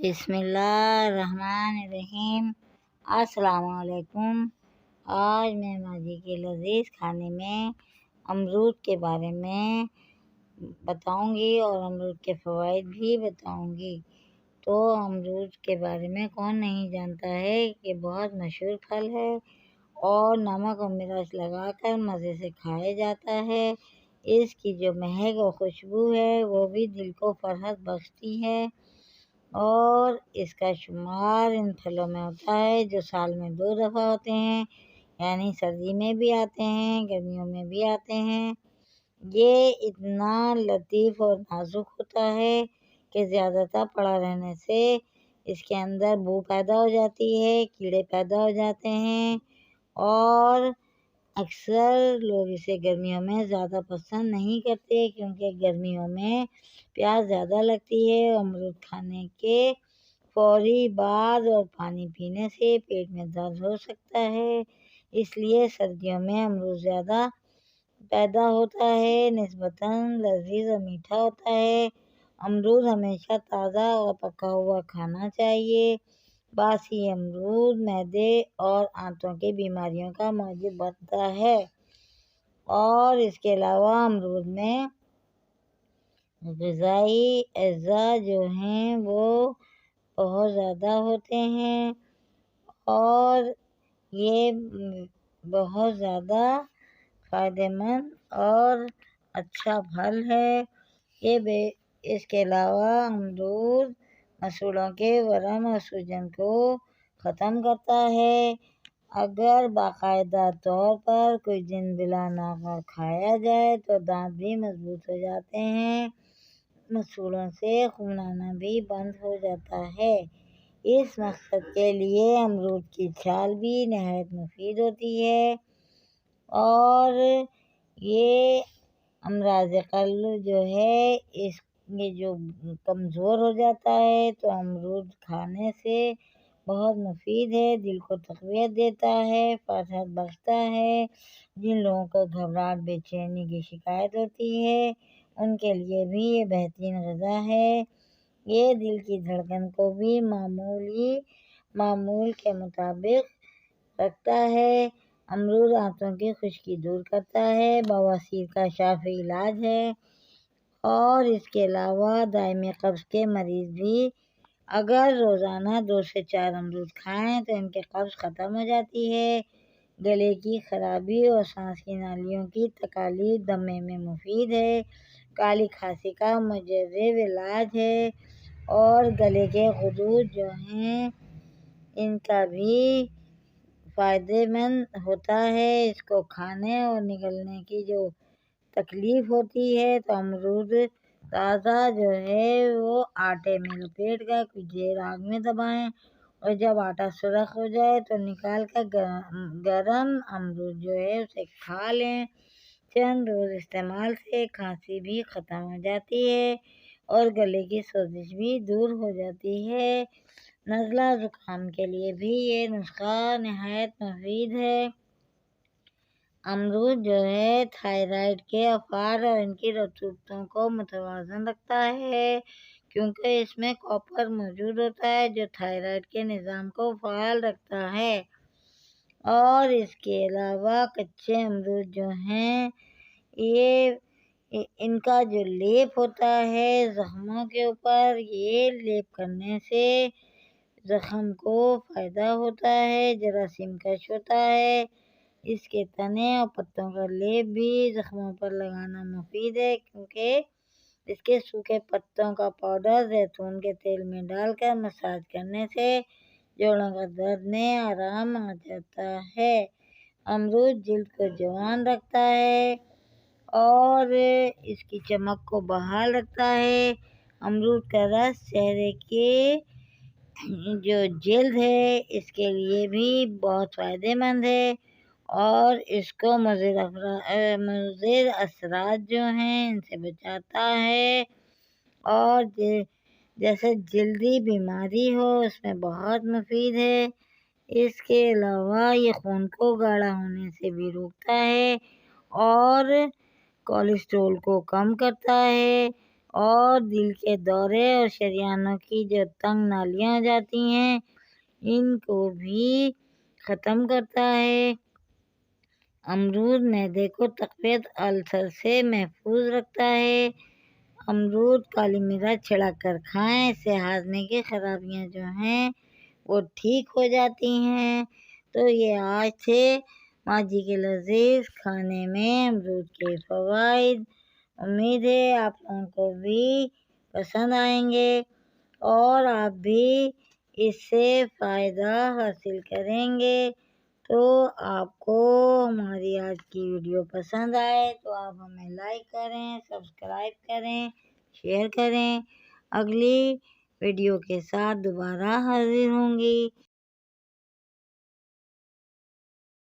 بسم اللہ الرحمن الرحیم۔ السلام علیکم۔ آج میں ماضی کے لذیذ کھانے میں امرود کے بارے میں بتاؤں گی اور امرود کے فوائد بھی بتاؤں گی۔ تو امرود کے بارے میں کون نہیں جانتا ہے کہ بہت مشہور پھل ہے اور نمک اور مرچ لگا کر مزے سے کھایا جاتا ہے۔ اس کی جو مہک اور خوشبو ہے وہ بھی دل کو فرحت بخشتی ہے، اور اس کا شمار ان پھلوں میں ہوتا ہے جو سال میں 2 دفعہ ہوتے ہیں، یعنی سردی میں بھی آتے ہیں، گرمیوں میں بھی آتے ہیں۔ یہ اتنا لطیف اور نازک ہوتا ہے کہ زیادہ تر پڑا رہنے سے اس کے اندر بو پیدا ہو جاتی ہے، کیڑے پیدا ہو جاتے ہیں، اور اکثر لوگ اسے گرمیوں میں زیادہ پسند نہیں کرتے کیونکہ گرمیوں میں پیاس زیادہ لگتی ہے۔ امرود کھانے کے فوری بعد اور پانی پینے سے پیٹ میں درد ہو سکتا ہے، اس لیے سردیوں میں امرود زیادہ پیدا ہوتا ہے۔ نسبتاً لذیذ اور میٹھا ہوتا ہے۔ امرود ہمیشہ تازہ اور پکا ہوا کھانا چاہیے۔ باسی امرود معدے اور آنتوں کی بیماریوں کا موجب بنتا ہے، اور اس کے علاوہ امرود میں غذائی اجزاء جو ہیں وہ بہت زیادہ ہوتے ہیں، اور یہ بہت زیادہ فائدہ مند اور اچھا پھل ہے۔ اس کے علاوہ امرود مسوڑھوں کے ورم اور سوجن کو ختم کرتا ہے۔ اگر باقاعدہ طور پر کچھ دن بلا ناغہ کھایا جائے تو دانت بھی مضبوط ہو جاتے ہیں، مسوڑھوں سے خون آنا بھی بند ہو جاتا ہے۔ اس مقصد کے لیے امرود کی چھال بھی نہایت مفید ہوتی ہے، اور یہ امراض قلب جو ہے یہ جو کمزور ہو جاتا ہے تو امرود کھانے سے بہت مفید ہے، دل کو تقویت دیتا ہے، فرحت بخشتا ہے۔ جن لوگوں کو گھبراہٹ بے چینی کی شکایت ہوتی ہے ان کے لیے بھی یہ بہترین غذا ہے۔ یہ دل کی دھڑکن کو بھی معمول کے مطابق رکھتا ہے۔ امرود آنتوں کی خشکی دور کرتا ہے، بواسیر کا شافی علاج ہے، اور اس کے علاوہ دائمی قبض کے مریض بھی اگر روزانہ 2 سے 4 امرود کھائیں تو ان کی قبض ختم ہو جاتی ہے۔ گلے کی خرابی اور سانس کی نالیوں کی تکالیف دمے میں مفید ہے۔ کالی کھانسی کا مجرب علاج ہے، اور گلے کے خدوش جو ہیں ان کا بھی فائدہ مند ہوتا ہے۔ اس کو کھانے اور نگلنے کی جو تکلیف ہوتی ہے تو امرود تازہ جو ہے وہ آٹے میں لپیٹ کر کچھ دیر آگ میں دبائیں، اور جب آٹا سرخ ہو جائے تو نکال کر گرم امرود جو ہے اسے کھا لیں۔ چند روز استعمال سے کھانسی بھی ختم ہو جاتی ہے اور گلے کی سوزش بھی دور ہو جاتی ہے۔ نزلہ زکام کے لیے بھی یہ نسخہ نہایت مفید ہے۔ امرود جو ہے تھائرائیڈ کے افعال اور ان کی رطوبتوں کو متوازن رکھتا ہے، کیونکہ اس میں کاپر موجود ہوتا ہے جو تھائرائیڈ کے نظام کو فعال رکھتا ہے۔ اور اس کے علاوہ کچے امرود جو ہیں ان کا جو لیپ ہوتا ہے زخموں کے اوپر، یہ لیپ کرنے سے زخم کو فائدہ ہوتا ہے، جراثیم کش ہوتا ہے۔ اس کے تنے اور پتوں کا لیپ بھی زخموں پر لگانا مفید ہے، کیونکہ اس کے سوکھے پتوں کا پاؤڈر زیتون کے تیل میں ڈال کر مساج کرنے سے جوڑوں کا درد میں آرام آ جاتا ہے۔ امرود جلد کو جوان رکھتا ہے اور اس کی چمک کو بحال رکھتا ہے۔ امرود کا رس چہرے کی جو جلد ہے اس کے لیے بھی بہت فائدہ مند ہے، اور اس کو مضر اثرات جو ہیں ان سے بچاتا ہے، اور جیسے جلدی بیماری ہو اس میں بہت مفید ہے۔ اس کے علاوہ یہ خون کو گاڑھا ہونے سے بھی روکتا ہے، اور کولیسٹرول کو کم کرتا ہے، اور دل کے دورے اور شریانوں کی جو تنگ نالیاں ہو جاتی ہیں ان کو بھی ختم کرتا ہے۔ امرود معدے کو تقویت السر سے محفوظ رکھتا ہے۔ امرود کالی مرچ چھڑا کر کھائیں، اس سے ہاضمے کی خرابیاں جو ہیں وہ ٹھیک ہو جاتی ہیں۔ تو یہ آج تھے ماجی کے لذیذ کھانے میں امرود کے فوائد۔ امید ہے آپ لوگوں کو بھی پسند آئیں گے اور آپ بھی اس سے فائدہ حاصل کریں گے۔ تو آپ کو ہماری آج کی ویڈیو پسند آئے تو آپ ہمیں لائک کریں، سبسکرائب کریں، شیئر کریں۔ اگلی ویڈیو کے ساتھ دوبارہ حاضر ہوں گی۔